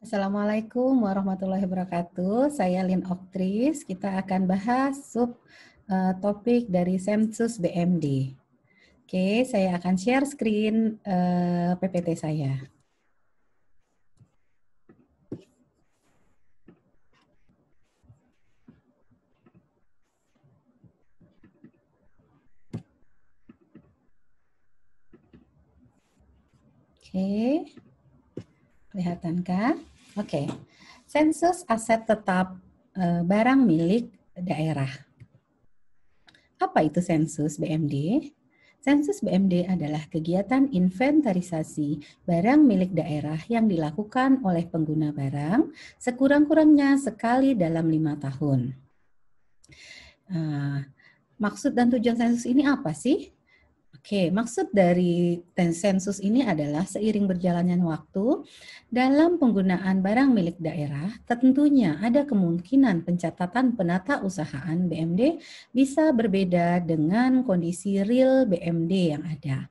Assalamualaikum warahmatullahi wabarakatuh. Saya Lin Oktris. Kita akan bahas topik dari Sensus BMD. Oke, saya akan share screen PPT saya. Oke, kelihatankah? Oke, sensus aset tetap barang milik daerah. Apa itu sensus BMD? Sensus BMD adalah kegiatan inventarisasi barang milik daerah yang dilakukan oleh pengguna barang sekurang-kurangnya sekali dalam 5 tahun. Maksud dan tujuan sensus ini apa sih? Oke, maksud dari sensus ini adalah seiring berjalannya waktu dalam penggunaan barang milik daerah, tentunya ada kemungkinan pencatatan penata usahaan BMD bisa berbeda dengan kondisi real BMD yang ada.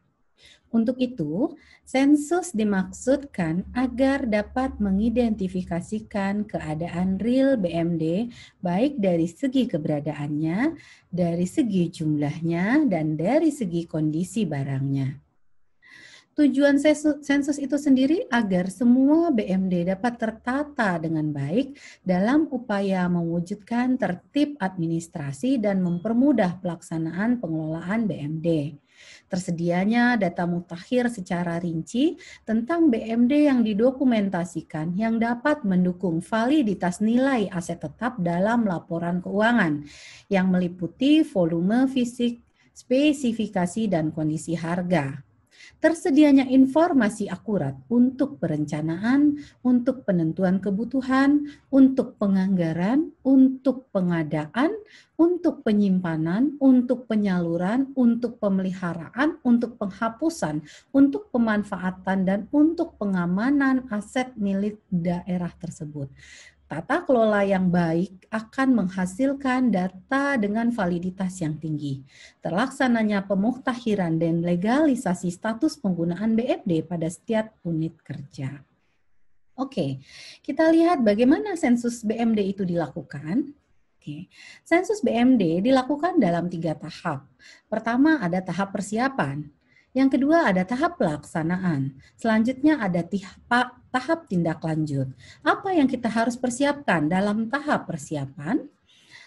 Untuk itu, sensus dimaksudkan agar dapat mengidentifikasikan keadaan real BMD baik dari segi keberadaannya, dari segi jumlahnya, dan dari segi kondisi barangnya. Tujuan sensus itu sendiri agar semua BMD dapat tertata dengan baik dalam upaya mewujudkan tertib administrasi dan mempermudah pelaksanaan pengelolaan BMD. Tersedianya data mutakhir secara rinci tentang BMD yang didokumentasikan yang dapat mendukung validitas nilai aset tetap dalam laporan keuangan yang meliputi volume fisik, spesifikasi, dan kondisi harga. Tersedianya informasi akurat untuk perencanaan, untuk penentuan kebutuhan, untuk penganggaran, untuk pengadaan, untuk penyimpanan, untuk penyaluran, untuk pemeliharaan, untuk penghapusan, untuk pemanfaatan, dan untuk pengamanan aset milik daerah tersebut. Tata kelola yang baik akan menghasilkan data dengan validitas yang tinggi. Terlaksananya pemuktahiran dan legalisasi status penggunaan BMD pada setiap unit kerja. Oke, kita lihat bagaimana sensus BMD itu dilakukan. Oke, sensus BMD dilakukan dalam 3 tahap. Pertama ada tahap persiapan. Yang kedua ada tahap pelaksanaan. Selanjutnya ada tahap tindak lanjut. Apa yang kita harus persiapkan dalam tahap persiapan?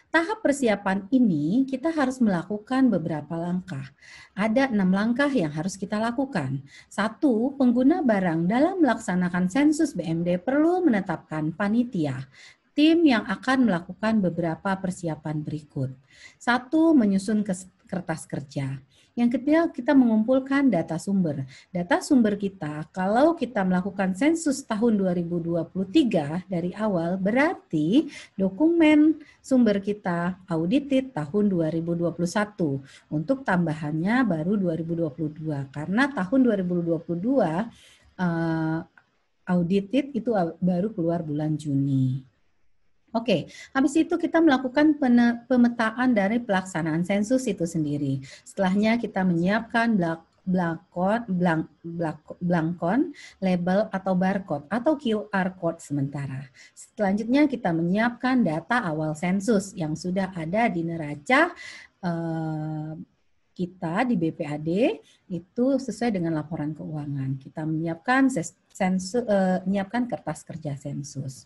Tahap persiapan ini kita harus melakukan beberapa langkah. Ada 6 langkah yang harus kita lakukan. 1. Pengguna barang dalam melaksanakan sensus BMD perlu menetapkan panitia, tim yang akan melakukan beberapa persiapan berikut. 1. Menyusun kertas kerja. Yang ketiga, kita mengumpulkan data sumber. Data sumber kita, kalau kita melakukan sensus tahun 2023 dari awal, berarti dokumen sumber kita audited tahun 2021. Untuk tambahannya baru 2022, karena tahun 2022 audited itu baru keluar bulan Juni. Oke, habis itu kita melakukan pemetaan dari pelaksanaan sensus itu sendiri. Setelahnya kita menyiapkan blankon, label atau barcode atau QR code sementara. Selanjutnya kita menyiapkan data awal sensus yang sudah ada di neraca kita di BPAD itu sesuai dengan laporan keuangan. Kita menyiapkan menyiapkan kertas kerja sensus.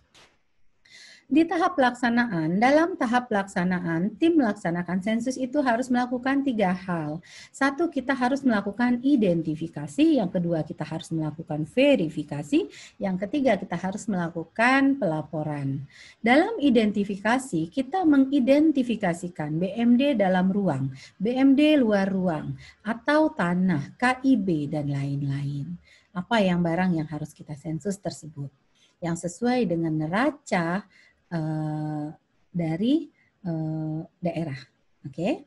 Di tahap pelaksanaan, dalam tahap pelaksanaan, tim melaksanakan sensus itu harus melakukan 3 hal. 1, kita harus melakukan identifikasi. Yang kedua, kita harus melakukan verifikasi. Yang ketiga, kita harus melakukan pelaporan. Dalam identifikasi, kita mengidentifikasikan BMD dalam ruang, BMD luar ruang, atau tanah, KIB, dan lain-lain. Apa yang barang yang harus kita sensus tersebut? Yang sesuai dengan neraca dari daerah. Oke.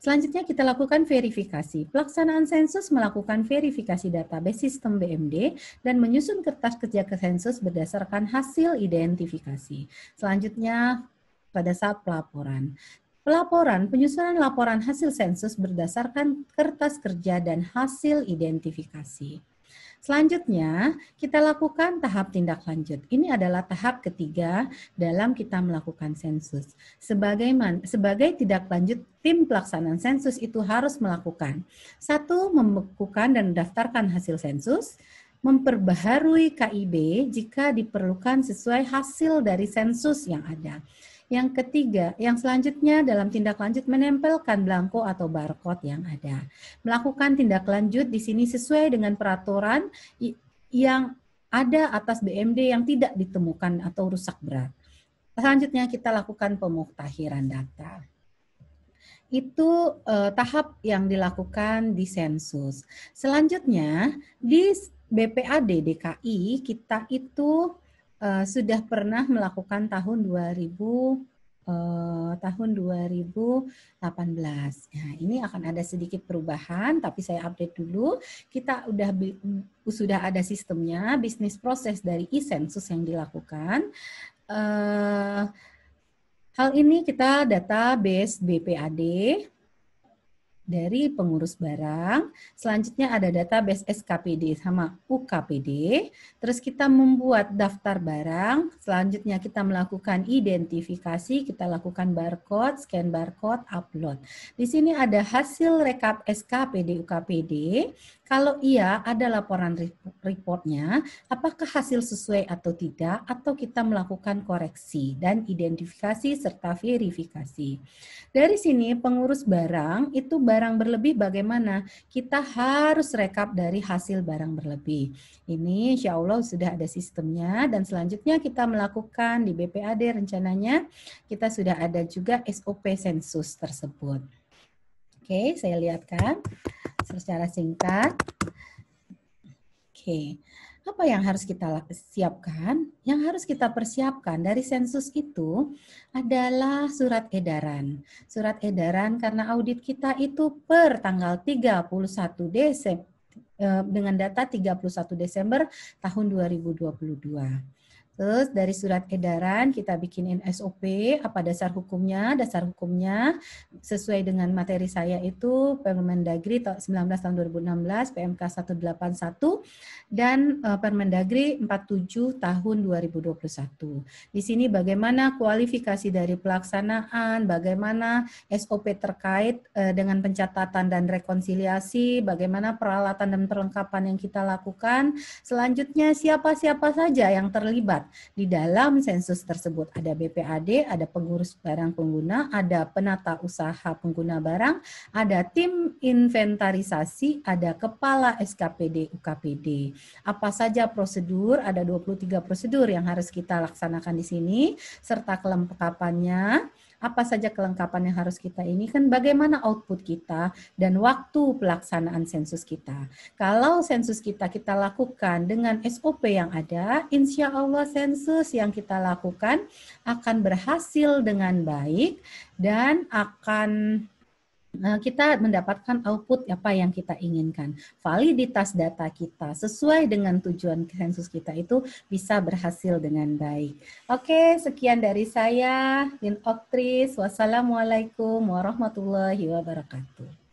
Selanjutnya kita lakukan verifikasi. Pelaksanaan sensus melakukan verifikasi database sistem BMD dan menyusun kertas kerja ke sensus berdasarkan hasil identifikasi. Selanjutnya pada saat pelaporan. Penyusunan laporan hasil sensus berdasarkan kertas kerja dan hasil identifikasi. Selanjutnya, kita lakukan tahap tindak lanjut. Ini adalah tahap ketiga dalam kita melakukan sensus. Sebagai tindak lanjut, tim pelaksanaan sensus itu harus melakukan: satu, membekukan dan mendaftarkan hasil sensus, memperbaharui KIB jika diperlukan sesuai hasil dari sensus yang ada. Yang ketiga, yang selanjutnya dalam tindak lanjut, menempelkan belangko atau barcode yang ada. Melakukan tindak lanjut di sini sesuai dengan peraturan yang ada atas BMD yang tidak ditemukan atau rusak berat. Selanjutnya kita lakukan pemuktahiran data. Itu tahap yang dilakukan di sensus. Selanjutnya di BPAD DKI kita itu sudah pernah melakukan tahun 2018. Nah, ini akan ada sedikit perubahan, tapi saya update dulu. Kita sudah ada sistemnya, bisnis proses dari e-sensus yang dilakukan. Hal ini kita database BPAD dari pengurus barang. Selanjutnya ada database SKPD sama UKPD. Terus kita membuat daftar barang. Selanjutnya kita melakukan identifikasi, kita lakukan barcode, scan barcode, upload. Di sini ada hasil rekap SKPD UKPD. Kalau iya, ada laporan reportnya, apakah hasil sesuai atau tidak, atau kita melakukan koreksi dan identifikasi serta verifikasi. Dari sini pengurus barang itu barang berlebih bagaimana? Kita harus rekap dari hasil barang berlebih. Ini insya Allah sudah ada sistemnya, dan selanjutnya kita melakukan di BPAD rencananya kita sudah ada juga SOP sensus tersebut. Oke, saya lihatkan secara singkat. Oke, apa yang harus kita siapkan? Yang harus kita persiapkan dari sensus itu adalah surat edaran. Surat edaran karena audit kita itu per tanggal 31 Desember dengan data 31 Desember tahun 2022. Terus dari surat edaran kita bikinin SOP, apa dasar hukumnya? Dasar hukumnya sesuai dengan materi saya itu Permendagri 19 tahun 2016, PMK 181, dan Permendagri 47 tahun 2021. Di sini bagaimana kualifikasi dari pelaksanaan, bagaimana SOP terkait dengan pencatatan dan rekonsiliasi, bagaimana peralatan dan perlengkapan yang kita lakukan. Selanjutnya siapa-siapa saja yang terlibat di dalam sensus tersebut. Ada BPAD, ada pengurus barang pengguna, ada penata usaha pengguna barang, ada tim inventarisasi, ada kepala SKPD UKPD. Apa saja prosedur? Ada 23 prosedur yang harus kita laksanakan di sini, serta kelengkapannya. Apa saja kelengkapan yang harus kita ini, kan bagaimana output kita dan waktu pelaksanaan sensus kita. Kalau sensus kita lakukan dengan SOP yang ada, insya Allah sensus yang kita lakukan akan berhasil dengan baik dan akan kita mendapatkan output apa yang kita inginkan. Validitas data kita sesuai dengan tujuan sensus kita itu bisa berhasil dengan baik. Oke, sekian dari saya, Lin Oktris. Wassalamualaikum warahmatullahi wabarakatuh.